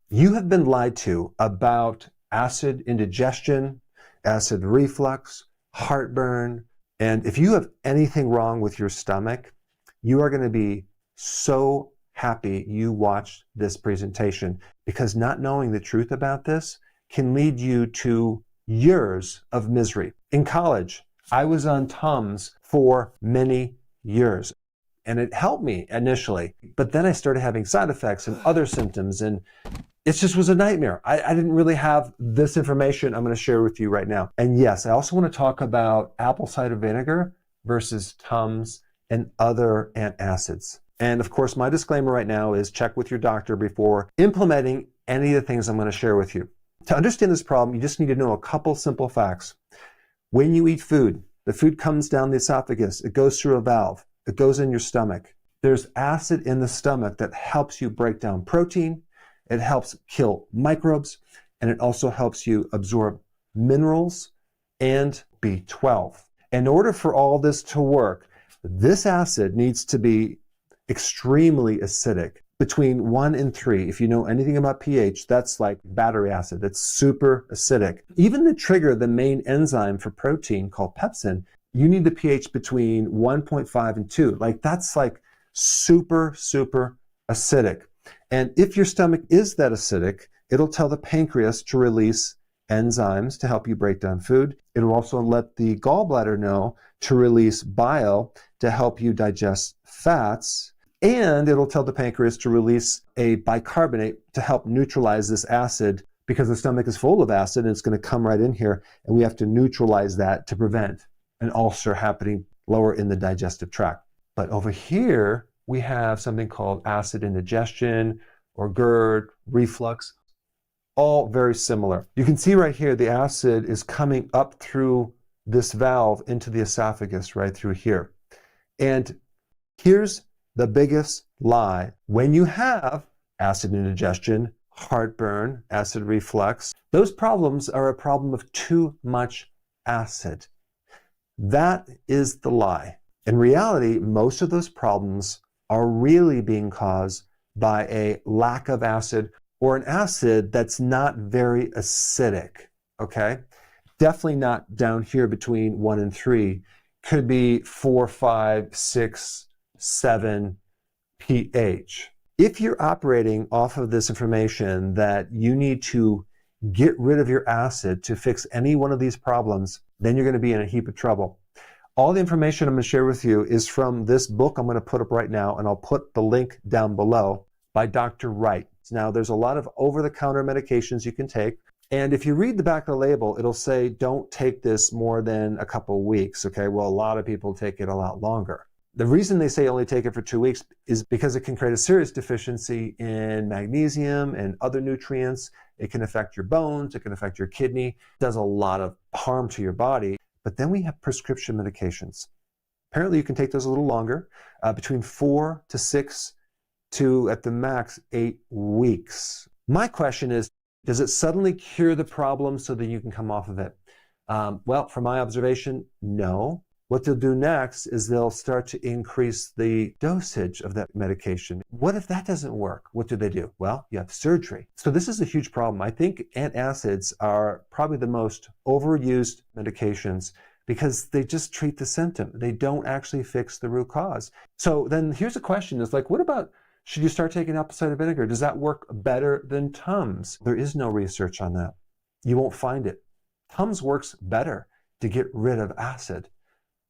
You have been lied to about acid indigestion, acid reflux, heartburn, and if you have anything wrong with your stomach, you are going to be so happy you watched this presentation, because not knowing the truth about this can lead you to years of misery. In college, I was on Tums for many years, and it helped me initially, but then I started having side effects and other symptoms, and it just was a nightmare. I didn't really have this information I'm going to share with you right now. And yes, I also want to talk about apple cider vinegar versus Tums and other antacids. And of course, my disclaimer right now is check with your doctor before implementing any of the things I'm going to share with you. To understand this problem, you just need to know a couple simple facts. When you eat food, the food comes down the esophagus, it goes through a valve, it goes in your stomach. There's acid in the stomach that helps you break down protein, it helps kill microbes, and it also helps you absorb minerals and B12. In order for all this to work, this acid needs to be extremely acidic, between 1 and 3. If you know anything about pH, that's like battery acid. That's super acidic. Even to trigger the main enzyme for protein called pepsin, you need the pH between 1.5 and 2. Like that's like super, super acidic. And if your stomach is that acidic, it'll tell the pancreas to release enzymes to help you break down food. It'll also let the gallbladder know to release bile to help you digest fats. And it'll tell the pancreas to release a bicarbonate to help neutralize this acid, because the stomach is full of acid and it's going to come right in here, and we have to neutralize that to prevent an ulcer happening lower in the digestive tract. But over here, we have something called acid indigestion or GERD, reflux, all very similar. You can see right here, the acid is coming up through this valve into the esophagus right through here. And here's the biggest lie. When you have acid indigestion, heartburn, acid reflux, those problems are a problem of too much acid. That is the lie. In reality, most of those problems are really being caused by a lack of acid, or an acid that's not very acidic, okay? Definitely not down here between 1 and 3. Could be 4, 5, 6, 7 pH. If you're operating off of this information that you need to get rid of your acid to fix any one of these problems, then you're going to be in a heap of trouble. All the information I'm going to share with you is from this book I'm going to put up right now, and I'll put the link down below, by Dr. Wright. Now, there's a lot of over-the-counter medications you can take, and if you read the back of the label, it'll say don't take this more than a couple weeks, okay? Well, a lot of people take it a lot longer. The reason they say only take it for 2 weeks is because it can create a serious deficiency in magnesium and other nutrients. It can affect your bones, it can affect your kidney, it does a lot of harm to your body. But then we have prescription medications. Apparently you can take those a little longer, between 4 to 6 to, at the max, 8 weeks. My question is, does it suddenly cure the problem so that you can come off of it? Well, from my observation, no. What they'll do next is they'll start to increase the dosage of that medication. What if that doesn't work? What do? Well, you have surgery. So this is a huge problem. I think antacids are probably the most overused medications because they just treat the symptom. They don't actually fix the root cause. So then here's a question. It's like, what about, should you start taking apple cider vinegar? Does that work better than Tums? There is no research on that. You won't find it. Tums works better to get rid of acid.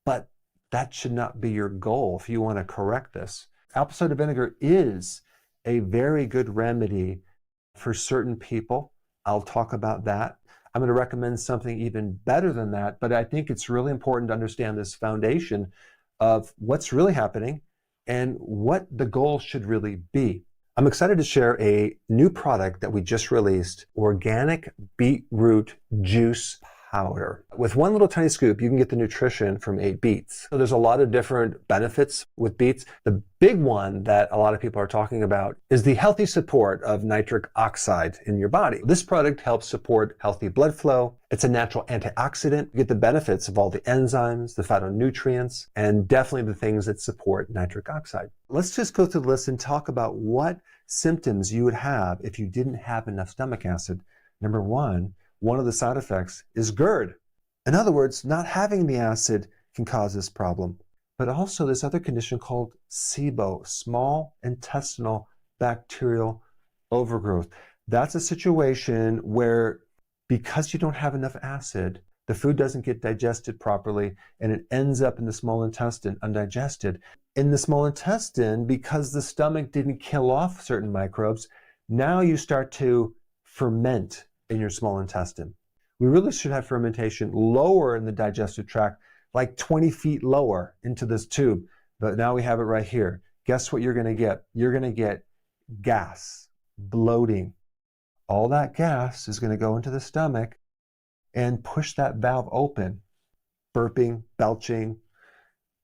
But that should not be your goal if you want to correct this. Apple cider vinegar is a very good remedy for certain people. I'll talk about that. I'm going to recommend something even better than that, but I think it's really important to understand this foundation of what's really happening and what the goal should really be. I'm excited to share a new product that we just released, organic beetroot juice powder. With one little tiny scoop, you can get the nutrition from 8 beets. So there's a lot of different benefits with beets. The big one that a lot of people are talking about is the healthy support of nitric oxide in your body. This product helps support healthy blood flow. It's a natural antioxidant. You get the benefits of all the enzymes, the phytonutrients, and definitely the things that support nitric oxide. Let's just go through the list and talk about what symptoms you would have if you didn't have enough stomach acid. Number one of the side effects is GERD. In other words, not having the acid can cause this problem. But also this other condition called SIBO, small intestinal bacterial overgrowth. That's a situation where because you don't have enough acid, the food doesn't get digested properly and it ends up in the small intestine undigested. In the small intestine, because the stomach didn't kill off certain microbes, now you start to ferment in your small intestine. We really should have fermentation lower in the digestive tract, like 20 feet lower into this tube. But now we have it right here. Guess what you're going to get? You're going to get gas, bloating. All that gas is going to go into the stomach and push that valve open. Burping, belching,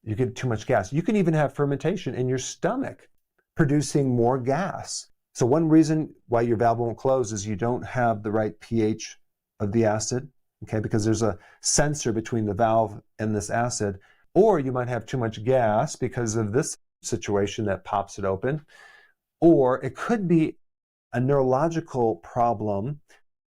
you get too much gas. You can even have fermentation in your stomach, producing more gas. So one reason why your valve won't close is you don't have the right pH of the acid, okay, because there's a sensor between the valve and this acid, or you might have too much gas because of this situation that pops it open, or it could be a neurological problem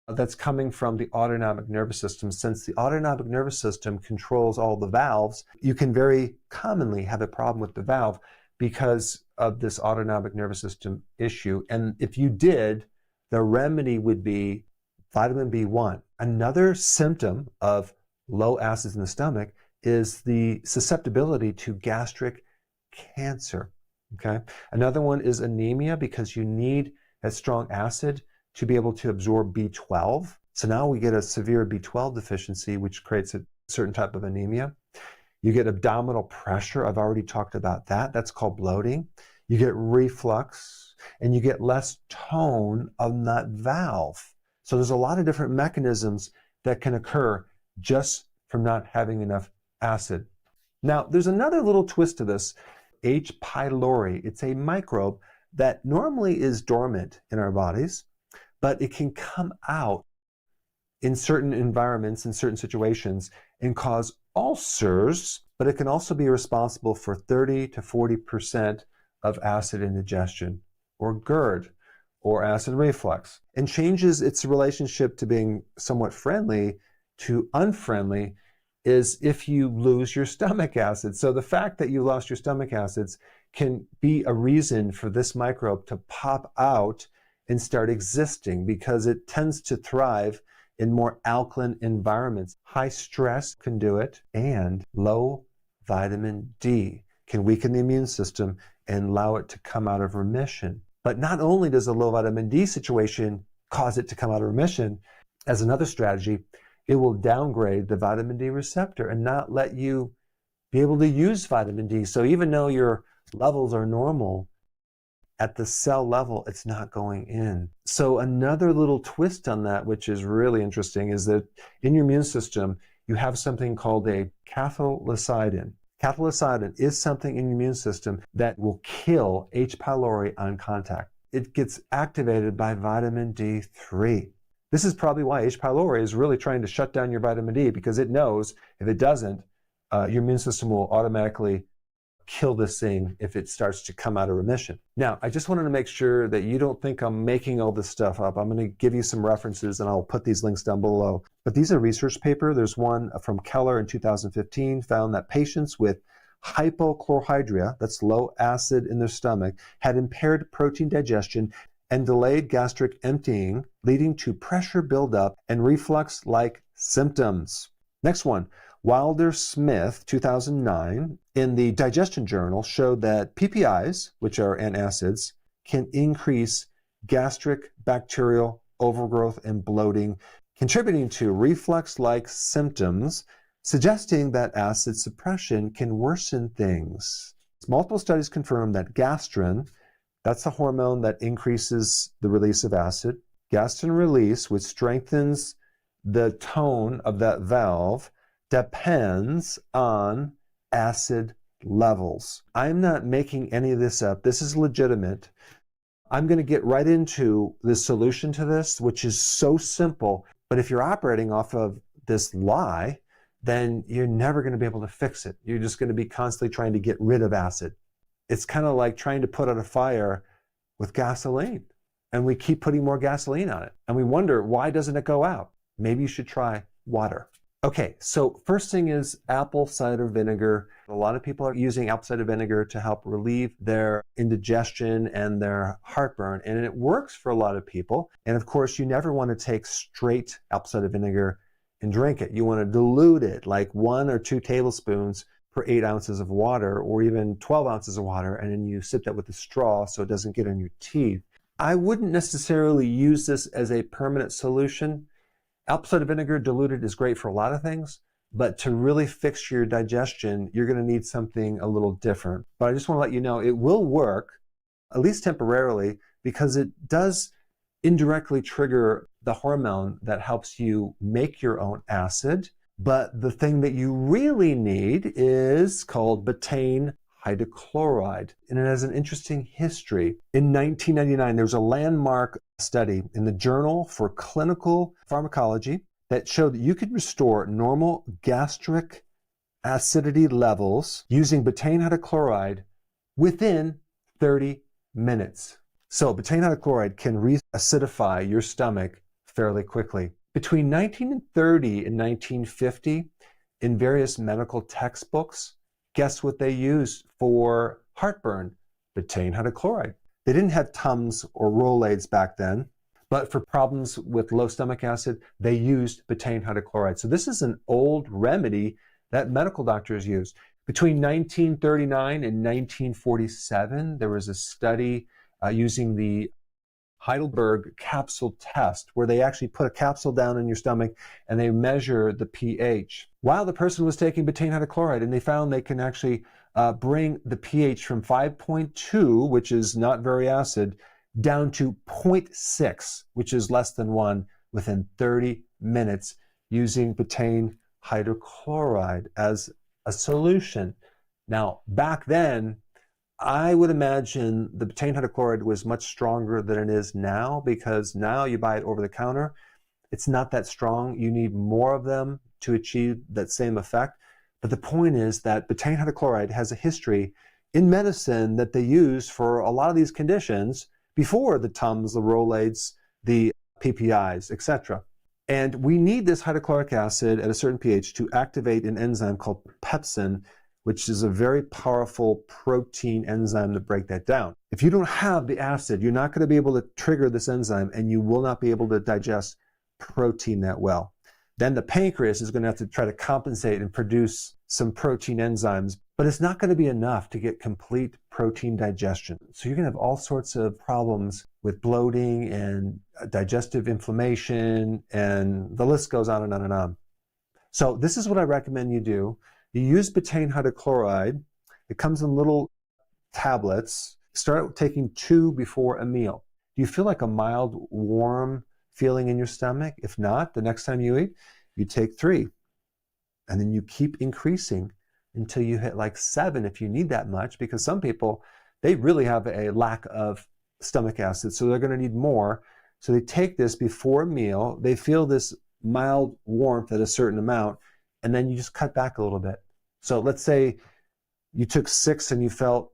that's coming from the autonomic nervous system. Since the autonomic nervous system controls all the valves, you can very commonly have a problem with the valve because of this autonomic nervous system issue. And if you did, the remedy would be vitamin B1. Another symptom of low acids in the stomach is the susceptibility to gastric cancer. Okay. Another one is anemia, because you need that strong acid to be able to absorb B12. So now we get a severe B12 deficiency, which creates a certain type of anemia. You get abdominal pressure. I've already talked about that. That's called bloating. You get reflux, and you get less tone on that valve. So there's a lot of different mechanisms that can occur just from not having enough acid. Now, there's another little twist to this. H. pylori. It's a microbe that normally is dormant in our bodies, but it can come out in certain environments, in certain situations, and cause ulcers, but it can also be responsible for 30 to 40% of acid indigestion, or GERD, or acid reflux, and changes its relationship to being somewhat friendly to unfriendly is if you lose your stomach acid. So the fact that you lost your stomach acids can be a reason for this microbe to pop out and start existing, because it tends to thrive in more alkaline environments. High stress can do it, and low vitamin D can weaken the immune system and allow it to come out of remission. But not only does the low vitamin D situation cause it to come out of remission, as another strategy, it will downgrade the vitamin D receptor and not let you be able to use vitamin D. So even though your levels are normal, at the cell level, it's not going in. So another little twist on that, which is really interesting, is that in your immune system, you have something called a cathelicidin. Cathelicidin is something in your immune system that will kill H. pylori on contact. It gets activated by vitamin D3. This is probably why H. pylori is really trying to shut down your vitamin D, because it knows if it doesn't, your immune system will automatically kill this thing if it starts to come out of remission. Now, I just wanted to make sure that you don't think I'm making all this stuff up. I'm going to give you some references, and I'll put these links down below. But these are research papers. There's one from Keller in 2015, found that patients with hypochlorhydria, that's low acid in their stomach, had impaired protein digestion and delayed gastric emptying, leading to pressure buildup and reflux-like symptoms. Next one, Wilder-Smith, 2009, in the Digestion Journal, showed that PPIs, which are antacids, can increase gastric bacterial overgrowth and bloating, contributing to reflux-like symptoms, suggesting that acid suppression can worsen things. Multiple studies confirm that gastrin, that's the hormone that increases the release of acid, gastrin release, which strengthens the tone of that valve depends on acid levels. I'm not making any of this up. This is legitimate. I'm going to get right into the solution to this, which is so simple. But if you're operating off of this lie, then you're never going to be able to fix it. You're just going to be constantly trying to get rid of acid. It's kind of like trying to put out a fire with gasoline. And we keep putting more gasoline on it. And we wonder, why doesn't it go out? Maybe you should try water. Okay, so first thing is apple cider vinegar. A lot of people are using apple cider vinegar to help relieve their indigestion and their heartburn, and it works for a lot of people. And of course, you never want to take straight apple cider vinegar and drink it. You want to dilute it, like 1 or 2 tablespoons per 8 ounces of water, or even 12 ounces of water, and then you sip that with a straw so it doesn't get on your teeth. I wouldn't necessarily use this as a permanent solution. Apple cider vinegar diluted is great for a lot of things, but to really fix your digestion, you're going to need something a little different. But I just want to let you know it will work, at least temporarily, because it does indirectly trigger the hormone that helps you make your own acid. But the thing that you really need is called betaine hydrochloride, and it has an interesting history. In 1999, there was a landmark study in the Journal for Clinical Pharmacology that showed that you could restore normal gastric acidity levels using betaine hydrochloride within 30 minutes. So betaine hydrochloride can re-acidify your stomach fairly quickly. Between 1930 and 1950, in various medical textbooks, guess what they used for heartburn? Betaine hydrochloride. They didn't have Tums or Rolaids back then, but for problems with low stomach acid, they used betaine hydrochloride. So this is an old remedy that medical doctors used. Between 1939 and 1947, there was a study using the Heidelberg capsule test, where they actually put a capsule down in your stomach and they measure the pH while the person was taking betaine hydrochloride, and they found they can actually bring the pH from 5.2, which is not very acid, down to 0.6, which is less than 1, within 30 minutes using betaine hydrochloride as a solution. Now, back then, I would imagine the betaine hydrochloride was much stronger than it is now, because now you buy it over the counter. It's not that strong. You need more of them to achieve that same effect. But the point is that betaine hydrochloride has a history in medicine that they use for a lot of these conditions before the Tums, the Rolaids, the PPIs, etc. And we need this hydrochloric acid at a certain pH to activate an enzyme called pepsin, which is a very powerful protein enzyme to break that down. If you don't have the acid, you're not going to be able to trigger this enzyme, and you will not be able to digest protein that well. Then the pancreas is going to have to try to compensate and produce some protein enzymes, but it's not going to be enough to get complete protein digestion. So you're going to have all sorts of problems with bloating and digestive inflammation, and the list goes on and on and on. So this is what I recommend you do. You use betaine hydrochloride. It comes in little tablets. Start taking 2 before a meal. Do you feel like a mild, warm feeling in your stomach? If not, the next time you eat, you take 3. And then you keep increasing until you hit like 7 if you need that much, because some people, they really have a lack of stomach acid, so they're going to need more. So they take this before a meal. They feel this mild warmth at a certain amount, and then you just cut back a little bit. So let's say you took 6 and you felt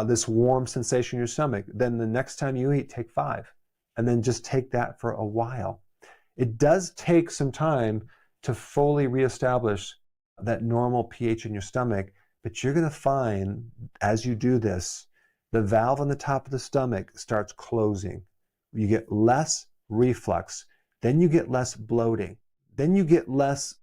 this warm sensation in your stomach. Then the next time you eat, take 5. And then just take that for a while. It does take some time to fully reestablish that normal pH in your stomach, but you're going to find as you do this, the valve on the top of the stomach starts closing. You get less reflux. Then you get less bloating. Then you get less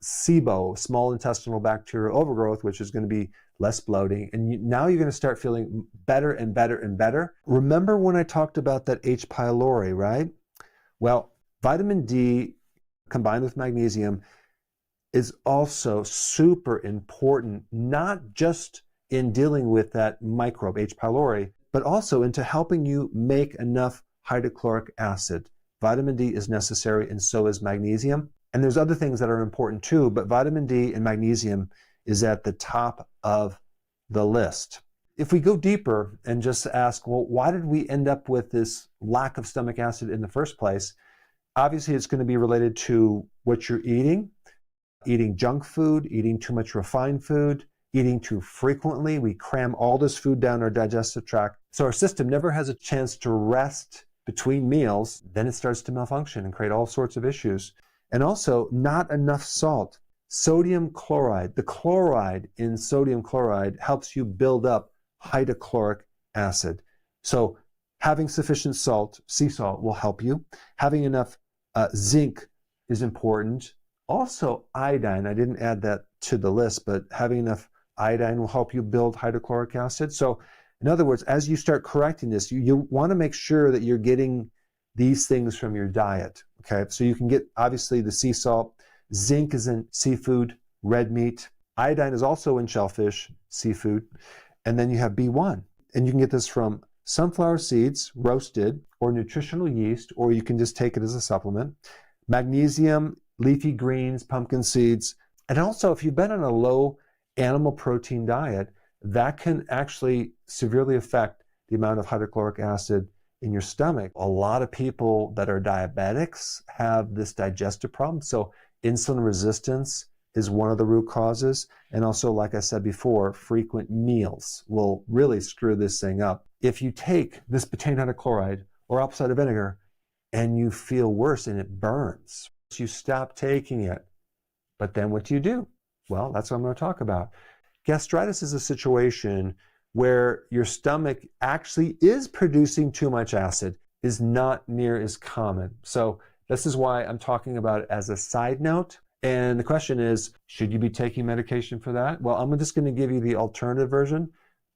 SIBO, small intestinal bacterial overgrowth, which is going to be less bloating. And now you're going to start feeling better and better and better. Remember when I talked about that H. pylori, right? Well, vitamin D combined with magnesium is also super important, not just in dealing with that microbe, H. pylori, but also into helping you make enough hydrochloric acid. Vitamin D is necessary, and so is magnesium. And there's other things that are important too, but vitamin D and magnesium is at the top of the list. If we go deeper and just ask, well, why did we end up with this lack of stomach acid in the first place? Obviously, it's going to be related to what you're eating junk food, eating too much refined food, eating too frequently. We cram all this food down our digestive tract. So our system never has a chance to rest between meals. Then it starts to malfunction and create all sorts of issues. And also, not enough salt. Sodium chloride. The chloride in sodium chloride helps you build up hydrochloric acid. So having sufficient salt, sea salt, will help you. Having enough zinc is important. Also iodine, I didn't add that to the list, but having enough iodine will help you build hydrochloric acid. So in other words, as you start correcting this, you want to make sure that you're getting these things from your diet. Okay, so you can get obviously the sea salt. Zinc is in seafood, red meat. Iodine is also in shellfish, seafood. And then you have B1. And you can get this from sunflower seeds, roasted, or nutritional yeast, or you can just take it as a supplement. Magnesium, leafy greens, pumpkin seeds. And also, if you've been on a low animal protein diet, that can actually severely affect the amount of hydrochloric acid in your stomach. A lot of people that are diabetics have this digestive problem. So insulin resistance is one of the root causes. And also, like I said before, frequent meals will really screw this thing up. If you take this betaine hydrochloride or apple cider vinegar and you feel worse and it burns, you stop taking it. But then what do? Well, that's what I'm going to talk about. Gastritis is a situation where your stomach actually is producing too much acid, is not near as common. So this is why I'm talking about it as a side note. And the question is, should you be taking medication for that? Well, I'm just going to give you the alternative version,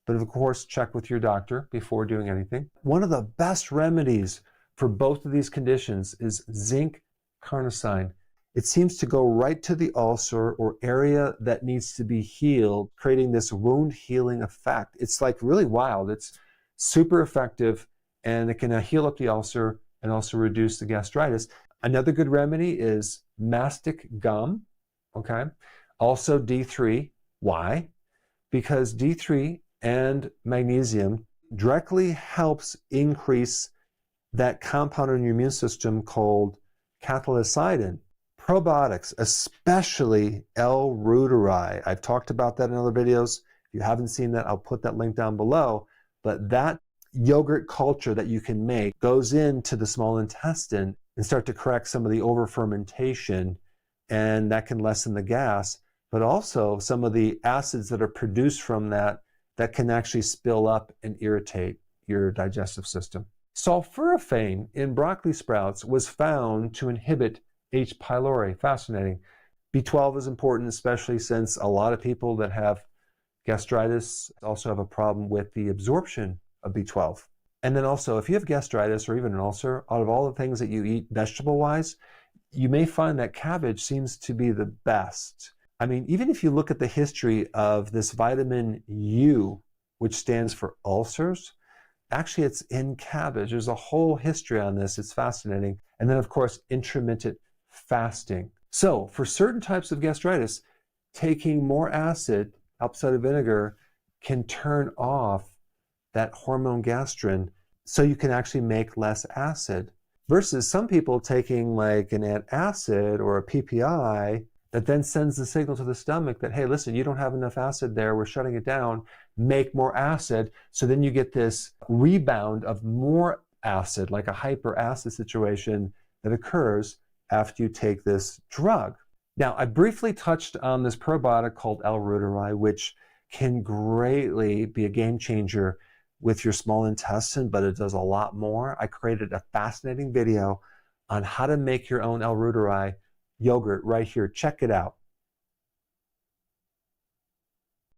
but of course, check with your doctor before doing anything. One of the best remedies for both of these conditions is zinc carnosine. It seems to go right to the ulcer or area that needs to be healed, creating this wound healing effect. It's like really wild. It's super effective, and it can heal up the ulcer and also reduce the gastritis. Another good remedy is mastic gum, okay? Also D3. Why? Because D3 and magnesium directly helps increase that compound in your immune system called cathelicidin. Probiotics, especially L-reuteri. I've talked about that in other videos. If you haven't seen that, I'll put that link down below. But that yogurt culture that you can make goes into the small intestine and start to correct some of the over-fermentation, and that can lessen the gas. But also some of the acids that are produced from that can actually spill up and irritate your digestive system. Sulforaphane in broccoli sprouts was found to inhibit H. pylori. Fascinating. B12 is important, especially since a lot of people that have gastritis also have a problem with the absorption of B12. And then also, if you have gastritis or even an ulcer, out of all the things that you eat vegetable-wise, you may find that cabbage seems to be the best. I mean, even if you look at the history of this vitamin U, which stands for ulcers, actually it's in cabbage. There's a whole history on this. It's fascinating. And then, of course, intermittent fasting. So for certain types of gastritis, taking more acid, apple cider vinegar, can turn off that hormone gastrin so you can actually make less acid. Versus some people taking like an antacid or a PPI that then sends the signal to the stomach that, hey, listen, you don't have enough acid there, we're shutting it down, make more acid. So then you get this rebound of more acid, like a hyperacid situation that occurs after you take this drug. Now, I briefly touched on this probiotic called L-reuteri, which can greatly be a game changer with your small intestine, but it does a lot more. I created a fascinating video on how to make your own L-reuteri yogurt right here. Check it out.